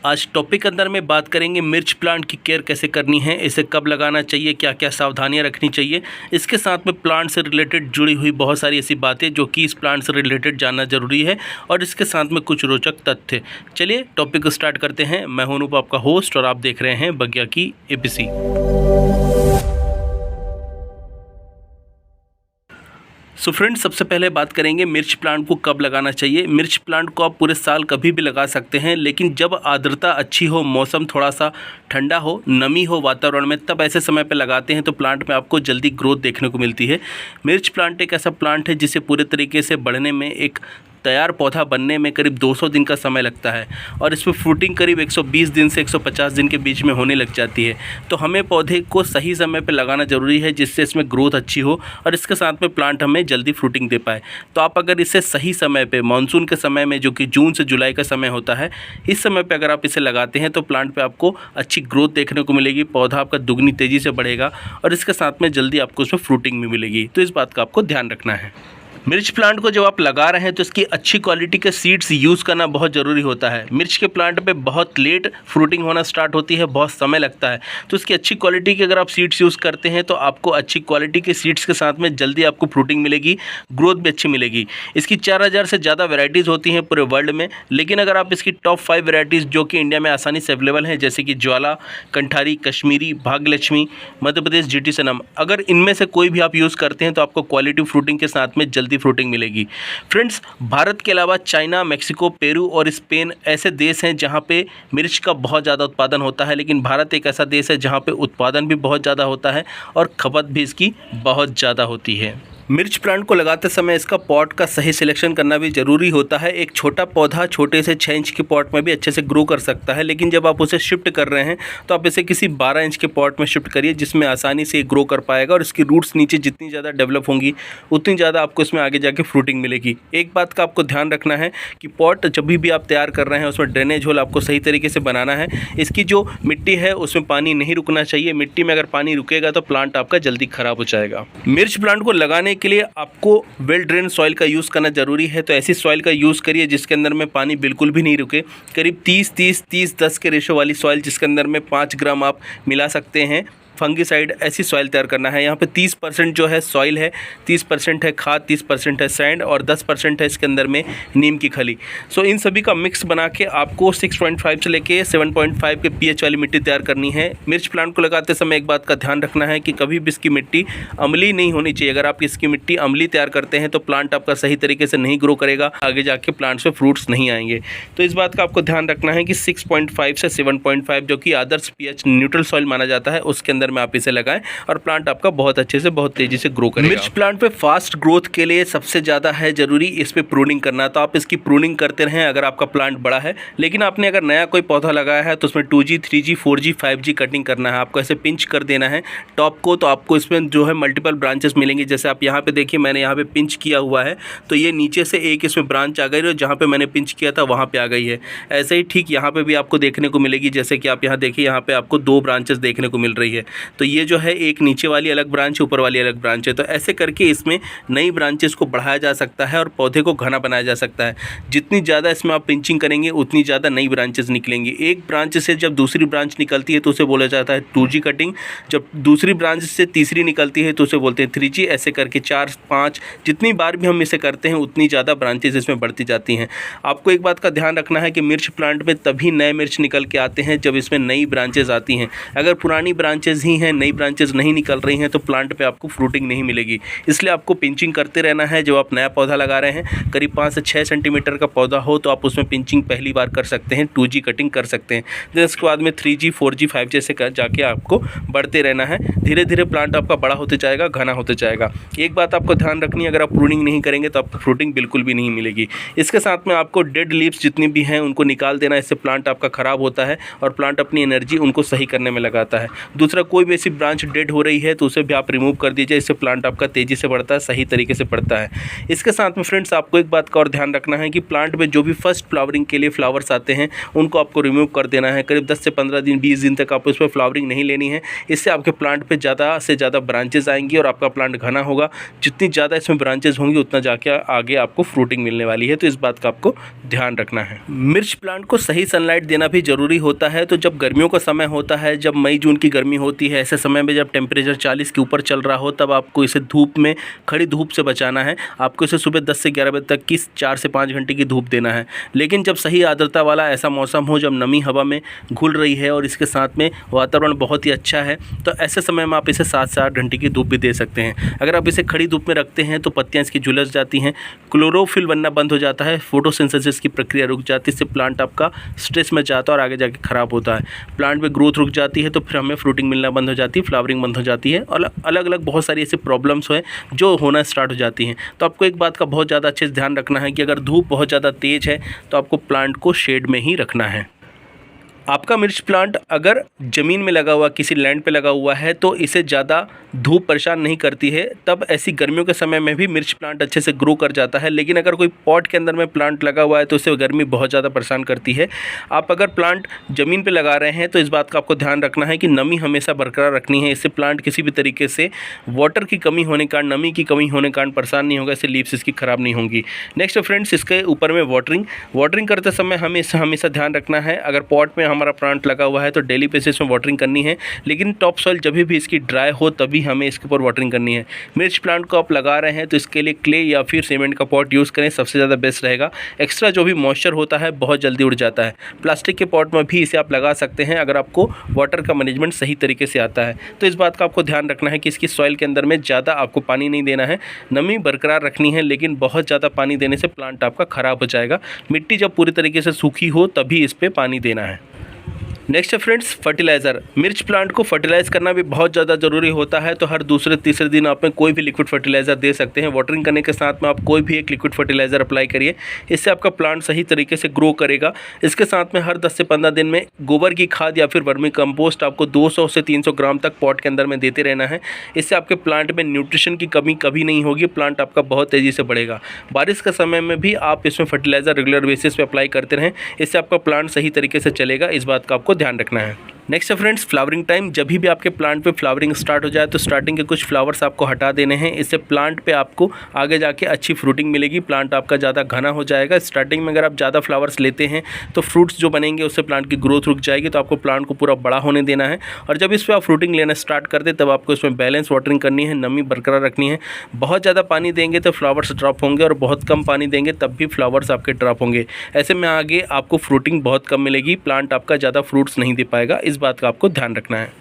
आज टॉपिक अंदर में बात करेंगे मिर्च प्लांट की केयर कैसे करनी है, इसे कब लगाना चाहिए, क्या क्या सावधानियां रखनी चाहिए। इसके साथ में प्लांट से रिलेटेड जुड़ी हुई बहुत सारी ऐसी बातें जो कि इस प्लांट से रिलेटेड जानना जरूरी है और इसके साथ में कुछ रोचक तथ्य। चलिए टॉपिक को स्टार्ट करते हैं। मैं हूं अनूप, आपका होस्ट, और आप देख रहे हैं बगिया की एबीसी। सो फ्रेंड्स, सबसे पहले बात करेंगे मिर्च प्लांट को कब लगाना चाहिए। मिर्च प्लांट को आप पूरे साल कभी भी लगा सकते हैं, लेकिन जब आर्द्रता अच्छी हो, मौसम थोड़ा सा ठंडा हो, नमी हो वातावरण में, तब ऐसे समय पे लगाते हैं तो प्लांट में आपको जल्दी ग्रोथ देखने को मिलती है। मिर्च प्लांट एक ऐसा प्लांट है जिसे पूरे तरीके से बढ़ने में, एक तैयार पौधा बनने में करीब 200 दिन का समय लगता है और इसमें फ्रूटिंग करीब 120 दिन से 150 दिन के बीच में होने लग जाती है। तो हमें पौधे को सही समय पे लगाना ज़रूरी है जिससे इसमें ग्रोथ अच्छी हो और इसके साथ में प्लांट हमें जल्दी फ्रूटिंग दे पाए। तो आप अगर इसे सही समय पे, मानसून के समय में, जो कि जून से जुलाई का समय होता है, इस समय पर अगर आप इसे लगाते हैं तो प्लांट पर आपको अच्छी ग्रोथ देखने को मिलेगी। पौधा आपका दुगनी तेज़ी से बढ़ेगा और इसके साथ में जल्दी आपको उसमें फ्रूटिंग भी मिलेगी। तो इस बात का आपको ध्यान रखना है। मिर्च प्लांट को जब आप लगा रहे हैं तो इसकी अच्छी क्वालिटी के सीड्स यूज़ करना बहुत ज़रूरी होता है। मिर्च के प्लांट पे बहुत लेट फ्रूटिंग होना स्टार्ट होती है, बहुत समय लगता है। तो इसकी अच्छी क्वालिटी के अगर आप सीड्स यूज़ करते हैं तो आपको अच्छी क्वालिटी के सीड्स के साथ में जल्दी आपको फ्रूटिंग मिलेगी, ग्रोथ भी अच्छी मिलेगी। इसकी 4000 से ज़्यादा वेराइटीज़ होती हैं पूरे वर्ल्ड में, लेकिन अगर आप इसकी टॉप 5 वेराइटीज़ जो कि इंडिया में आसानी से अवेलेबल हैं, जैसे कि ज्वाला, कंठारी, कश्मीरी, भाग्यलक्ष्मी, मध्य प्रदेश जीटी सनम, अगर इनमें से कोई भी आप यूज़ करते हैं तो आपको क्वालिटी फ्रूटिंग के साथ में जल्दी फ्रूटिंग मिलेगी। फ्रेंड्स, भारत के अलावा चाइना, मेक्सिको, पेरू और स्पेन ऐसे देश हैं जहां पे मिर्च का बहुत ज़्यादा उत्पादन होता है, लेकिन भारत एक ऐसा देश है जहां पे उत्पादन भी बहुत ज़्यादा होता है और खपत भी इसकी बहुत ज़्यादा होती है। मिर्च प्लांट को लगाते समय इसका पॉट का सही सिलेक्शन करना भी ज़रूरी होता है। एक छोटा पौधा छोटे से 6 इंच के पॉट में भी अच्छे से ग्रो कर सकता है, लेकिन जब आप उसे शिफ्ट कर रहे हैं तो आप इसे किसी 12 इंच के पॉट में शिफ्ट करिए जिसमें आसानी से ग्रो कर पाएगा और इसकी रूट्स नीचे जितनी ज़्यादा डेवलप होंगी उतनी ज़्यादा आपको इसमें आगे जाके फ्रूटिंग मिलेगी। एक बात का आपको ध्यान रखना है कि पॉट जब भी आप तैयार कर रहे हैं उसमें ड्रेनेज होल आपको सही तरीके से बनाना है। इसकी जो मिट्टी है उसमें पानी नहीं रुकना चाहिए। मिट्टी में अगर पानी रुकेगा तो प्लांट आपका जल्दी ख़राब हो जाएगा। मिर्च प्लांट को लगाने के लिए आपको वेल ड्रेन सॉइल का यूज़ करना ज़रूरी है। तो ऐसी सॉइल का यूज़ करिए जिसके अंदर में पानी बिल्कुल भी नहीं रुके। करीब 30-30-30-10 के रेशो वाली सॉइल जिसके अंदर में 5 ग्राम आप मिला सकते हैं फंगीसाइड, ऐसी सॉइल तैयार करना है। यहाँ पे 30% जो है सॉइल है, 30% है खाद, 30% है सैंड और 10% है इसके अंदर में नीम की खली। सो इन सभी का मिक्स बना के आपको 6.5 से लेके 7.5 के pH वाली मिट्टी तैयार करनी है। मिर्च प्लांट को लगाते समय एक बात का ध्यान रखना है कि कभी भी इसकी मिट्टी अम्लीय नहीं होनी चाहिए। अगर आप इसकी मिट्टी अम्लीय तैयार करते हैं तो प्लांट आपका सही तरीके से नहीं ग्रो करेगा, आगे जाके प्लांट्स में फ्रूट्स नहीं आएंगे। तो इस बात का आपको ध्यान रखना है कि 6.5 से 7.5 जो कि आदर्श pH न्यूट्रल सॉइल माना जाता है उसके अंदर में आप इसे लगाएं और प्लांट आपका बहुत अच्छे से, बहुत तेजी से ग्रो करेगा। मिर्च प्लांट पे फास्ट ग्रोथ के लिए सबसे ज़्यादा है ज़रूरी इस पे प्रूनिंग करना। तो आप इसकी प्रूनिंग करते रहें अगर आपका प्लांट बड़ा है, लेकिन आपने अगर नया कोई पौधा लगाया है तो उसमें 2G, 3G, 4G, 5G cutting करना है। आपको ऐसे पिंच कर देना है टॉप को, तो आपको इसमें जो है मल्टीपल ब्रांचेस मिलेंगे। जैसे आप यहाँ पे देखिए, मैंने यहाँ पे पिंच किया हुआ है तो ये नीचे से एक इसमें ब्रांच आ गई और जहाँ पे मैंने पिंच किया था वहाँ पे आ गई है। ऐसे ही ठीक यहाँ पे भी आपको देखने को मिलेगी। जैसे कि आप यहाँ देखिए, यहाँ पे आपको 2 ब्रांचेस देखने को मिल रही है। तो ये जो है एक नीचे वाली अलग ब्रांच है, ऊपर वाली अलग ब्रांच है। तो ऐसे करके इसमें नई ब्रांचेस को बढ़ाया जा सकता है और पौधे को घना बनाया जा सकता है। जितनी ज़्यादा इसमें आप पिंचिंग करेंगे उतनी ज़्यादा नई ब्रांचेस निकलेंगी। एक ब्रांच से जब दूसरी ब्रांच निकलती है तो उसे बोला जाता है 2G कटिंग। जब दूसरी ब्रांच से तीसरी निकलती है तो उसे बोलते हैं 3G। ऐसे करके 4, 5 जितनी बार भी हम इसे करते हैं उतनी ज़्यादा ब्रांचेस इसमें बढ़ती जाती हैं। आपको एक बात का ध्यान रखना है कि मिर्च प्लांट में तभी नए मिर्च निकल के आते हैं जब इसमें नई ब्रांचेस आती हैं। अगर पुरानी ब्रांचेस ही हैं, नई ब्रांचेस नहीं निकल रही हैं तो प्लांट पे आपको फ्रूटिंग नहीं मिलेगी। इसलिए आपको पिंचिंग करते रहना है। जब आप नया पौधा लगा रहे हैं, करीब 5 से 6 सेंटीमीटर का पौधा हो तो आप उसमें पिंचिंग पहली बार कर सकते हैं, 2G कटिंग कर सकते हैं। फिर उसके बाद में 3G, 4G, 5G से जाके आपको बढ़ते रहना है। धीरे धीरे प्लांट आपका बड़ा होते जाएगा, घना होते जाएगा। एक बात आपको ध्यान रखनी है, अगर आप प्रूनिंग नहीं करेंगे तो आपको फ्रूटिंग बिल्कुल भी नहीं मिलेगी। इसके साथ में आपको डेड लीव्स जितनी भी हैं उनको निकाल देना। इससे प्लांट आपका ख़राब होता है और प्लांट अपनी एनर्जी उनको सही करने में लगाता है। दूसरा, कोई भी ऐसी ब्रांच डेड हो रही है तो उसे भी आप रिमूव कर दीजिए। इससे प्लांट आपका तेज़ी से बढ़ता है, सही तरीके से बढ़ता है। इसके साथ में फ्रेंड्स आपको एक बात का और ध्यान रखना है कि प्लांट में जो भी फर्स्ट फ्लावरिंग के लिए फ्लावर्स आते हैं उनको आपको रिमूव कर देना है। करीब 10 से 15 दिन 20 दिन तक आपको इस पर फ्लावरिंग नहीं लेनी है। इससे आपके प्लांट पे ज़्यादा से ज़्यादा ब्रांचेज आएंगी और आपका प्लांट घना होगा। जितनी ज़्यादा इसमें ब्रांचेज होंगी उतना जाके आगे आपको फ्रूटिंग मिलने वाली है, तो इस बात का आपको ध्यान रखना है। मिर्च प्लांट को सही सनलाइट देना भी ज़रूरी होता है। तो जब गर्मियों का समय होता है, जब मई जून की गर्मी होती है, ऐसे समय में जब टेम्परेचर 40 के ऊपर चल रहा हो, तब आपको इसे धूप में, खड़ी धूप से बचाना है। आपको इसे सुबह 10 से 11 बजे तक की 4 से 5 घंटे की धूप देना है। लेकिन जब सही आर्द्रता वाला ऐसा मौसम हो, जब नमी हवा में घुल रही है और इसके साथ में वातावरण बहुत ही अच्छा है, तो ऐसे समय में आप इसे 7 से 8 घंटे की धूप भी दे सकते हैं। अगर आप इसे खड़ी धूप में रखते हैं तो पत्तियाँ इसकी झुलस जाती हैं, क्लोरोफिल बनना बंद हो जाता है, फोटोसिंथेसिस की प्रक्रिया रुक जाती है। इससे प्लांट आपका स्ट्रेस में जाता है और आगे जाके ख़राब होता है। प्लांट में ग्रोथ रुक जाती है तो फिर हमें फ्रूटिंग मिलना बंद हो जाती है, फ्लावरिंग बंद हो जाती है और अलग अलग बहुत सारी ऐसी प्रॉब्लम्स हैं जो होना स्टार्ट हो जाती हैं। तो आपको एक बात का बहुत ज़्यादा अच्छे से ध्यान रखना है कि अगर धूप बहुत ज़्यादा तेज़ है तो आपको प्लांट को शेड में ही रखना है। आपका मिर्च प्लांट अगर ज़मीन में लगा हुआ, किसी लैंड पे लगा हुआ है, तो इसे ज़्यादा धूप परेशान नहीं करती है। तब ऐसी गर्मियों के समय में भी मिर्च प्लांट अच्छे से ग्रो कर जाता है। लेकिन अगर कोई पॉट के अंदर में प्लांट लगा हुआ है तो इसे गर्मी बहुत ज़्यादा परेशान करती है। आप अगर प्लांट ज़मीन पे लगा रहे हैं तो इस बात का आपको ध्यान रखना है कि नमी हमेशा बरकरार रखनी है। इससे प्लांट किसी भी तरीके से वाटर की कमी होने के कारण, नमी की कमी होने के कारण परेशान नहीं होगा। इससे लीव्स इसकी ख़राब नहीं होंगी। नेक्स्ट फ्रेंड्स, इसके ऊपर में वाटरिंग करते समय हमें हमेशा ध्यान रखना है। अगर पॉट में हमारा प्लांट लगा हुआ है तो डेली बेसिस में वाटरिंग करनी है। लेकिन टॉप सॉइल जब भी इसकी ड्राई हो तभी हमें इसके ऊपर वाटरिंग करनी है। मिर्च प्लांट को आप लगा रहे हैं तो इसके लिए क्ले या फिर सीमेंट का पॉट यूज़ करें, सबसे ज़्यादा बेस्ट रहेगा। एक्स्ट्रा जो भी मॉइस्चर होता है बहुत जल्दी उड़ जाता है। प्लास्टिक के पॉट में भी इसे आप लगा सकते हैं अगर आपको वाटर का मैनेजमेंट सही तरीके से आता है। तो इस बात का आपको ध्यान रखना है कि इसकी सॉइल के अंदर में ज़्यादा आपको पानी नहीं देना है, नमी बरकरार रखनी है। लेकिन बहुत ज़्यादा पानी देने से प्लांट आपका ख़राब हो जाएगा। मिट्टी जब पूरी तरीके से सूखी हो तभी इस पर पानी देना है। नेक्स्ट है फ्रेंड्स फर्टिलाइज़र। मिर्च प्लांट को फर्टिलाइज़ करना भी बहुत ज़्यादा ज़रूरी होता है। तो हर दूसरे तीसरे दिन आप में कोई भी लिक्विड फर्टिलाइज़र दे सकते हैं। वाटरिंग करने के साथ में आप कोई भी एक लिक्विड फर्टिलाइज़र अप्लाई करिए, इससे आपका प्लांट सही तरीके से ग्रो करेगा। इसके साथ में हर 10 से 15 दिन में गोबर की खाद या फिर वर्मी कंपोस्ट आपको 200 से 300 ग्राम तक पॉट के अंदर में देते रहना है। इससे आपके प्लांट में न्यूट्रिशन की कमी कभी नहीं होगी, प्लांट आपका बहुत तेज़ी से बढ़ेगा। बारिश के समय में भी आप इसमें फर्टिलाइज़र रेगुलर बेसिस पे अप्लाई करते रहें, इससे आपका प्लांट सही तरीके से चलेगा। इस बात का आपको ध्यान रखना है। नेक्स्ट है फ्रेंड्स फ्लावरिंग टाइम। जब भी आपके प्लांट पे फ्लावरिंग स्टार्ट हो जाए तो स्टार्टिंग के कुछ फ्लावर्स आपको हटा देने हैं। इससे प्लांट पे आपको आगे जाके अच्छी फ्रूटिंग मिलेगी, प्लांट आपका ज़्यादा घना हो जाएगा। स्टार्टिंग में अगर आप ज़्यादा फ्लावर्स लेते हैं तो फ्रूट्स जो बनेंगे उससे प्लांट की ग्रोथ रुक जाएगी। तो आपको प्लांट को पूरा बड़ा होने देना है और जब इस पर आप फ्रूटिंग लेना स्टार्ट कर दे तब आपको इसमें बैलेंस वाटरिंग करनी है, नमी बरकरार रखनी है। बहुत ज़्यादा पानी देंगे तो फ्लावर्स ड्रॉप होंगे और बहुत कम पानी देंगे तब भी फ्लावर्स आपके ड्रॉप होंगे। ऐसे में आगे आपको फ्रूटिंग बहुत कम मिलेगी, प्लांट आपका ज़्यादा फ्रूट्स नहीं दे पाएगा। इस बात का आपको ध्यान रखना है।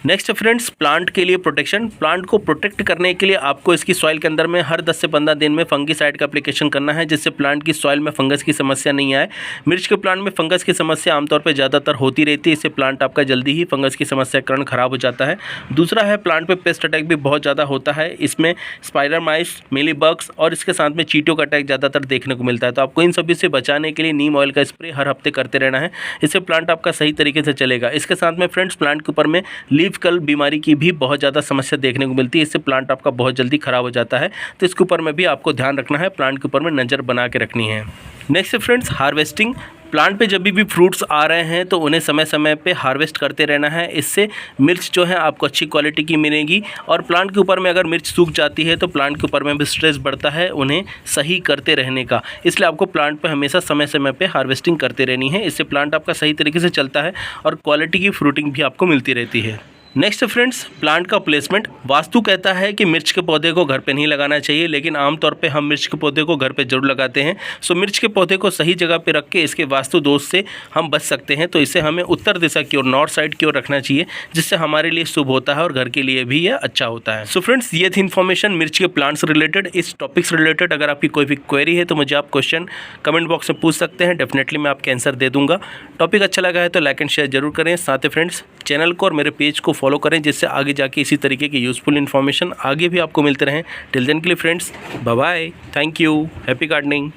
नेक्स्ट फ्रेंड्स प्लांट के लिए प्रोटेक्शन। प्लांट को प्रोटेक्ट करने के लिए आपको इसकी सॉइल के अंदर में हर 10 से 15 दिन में फंगीसाइड का एप्लीकेशन करना है, जिससे प्लांट की सॉइल में फंगस की समस्या नहीं आए। मिर्च के प्लांट में फंगस की समस्या आमतौर पर ज़्यादातर होती रहती है, इससे प्लांट आपका जल्दी ही फंगस की समस्या के कारण खराब हो जाता है। दूसरा है प्लांट पे पेस्ट अटैक भी बहुत ज़्यादा होता है। इसमें स्पाइडर माइस, मिलीबग्स और इसके साथ में चींटियों का अटैक ज़्यादातर देखने को मिलता है। तो आपको इन सभी से बचाने के लिए नीम ऑयल का स्प्रे हर हफ्ते करते रहना है, इससे प्लांट आपका सही तरीके से चलेगा। इसके साथ में फ्रेंड्स प्लांट के ऊपर में लीफ कर्ल बीमारी की भी बहुत ज़्यादा समस्या देखने को मिलती है, इससे प्लांट आपका बहुत जल्दी खराब हो जाता है। तो इसके ऊपर में भी आपको ध्यान रखना है, प्लांट के ऊपर में नज़र बना के रखनी है। Next friends harvesting. प्लांट पे जब भी फ्रूट्स आ रहे हैं तो उन्हें समय समय पे हार्वेस्ट करते रहना है। इससे मिर्च जो है आपको अच्छी क्वालिटी की मिलेगी। और प्लांट के ऊपर में अगर मिर्च सूख जाती है तो प्लांट के ऊपर में भी स्ट्रेस बढ़ता है उन्हें सही करते रहने का। इसलिए आपको प्लांट पे हमेशा समय समय पे हार्वेस्टिंग करते रहनी है, इससे प्लांट आपका सही तरीके से चलता है और क्वालिटी की फ्रूटिंग भी आपको मिलती रहती है। नेक्स्ट फ्रेंड्स प्लांट का प्लेसमेंट। वास्तु कहता है कि मिर्च के पौधे को घर पे नहीं लगाना चाहिए, लेकिन आमतौर पे हम मिर्च के पौधे को घर पे जरूर लगाते हैं। सो मिर्च के पौधे को सही जगह पे रख के इसके वास्तु दोष से हम बच सकते हैं। तो इसे हमें उत्तर दिशा की ओर, नॉर्थ साइड की ओर रखना चाहिए, जिससे हमारे लिए शुभ होता है और घर के लिए भी यह अच्छा होता है। सो फ्रेंड्स ये थी इन्फॉर्मेशन मिर्च के प्लांट्स रिलेटेड। इस टॉपिक से रिलेटेड अगर आपकी कोई भी क्वेरी है तो मुझे आप क्वेश्चन कमेंट बॉक्स में पूछ सकते हैं, डेफिनेटली मैं आपके आंसर दे दूंगा। टॉपिक अच्छा लगा है तो लाइक एंड शेयर जरूर करें। साथ ही फ्रेंड्स चैनल को और मेरे पेज को फॉलो करें, जिससे आगे जाके इसी तरीके की यूज़फुल इन्फॉर्मेशन आगे भी आपको मिलते रहें। टिल देन के लिए friends bye bye, thank you, happy gardening.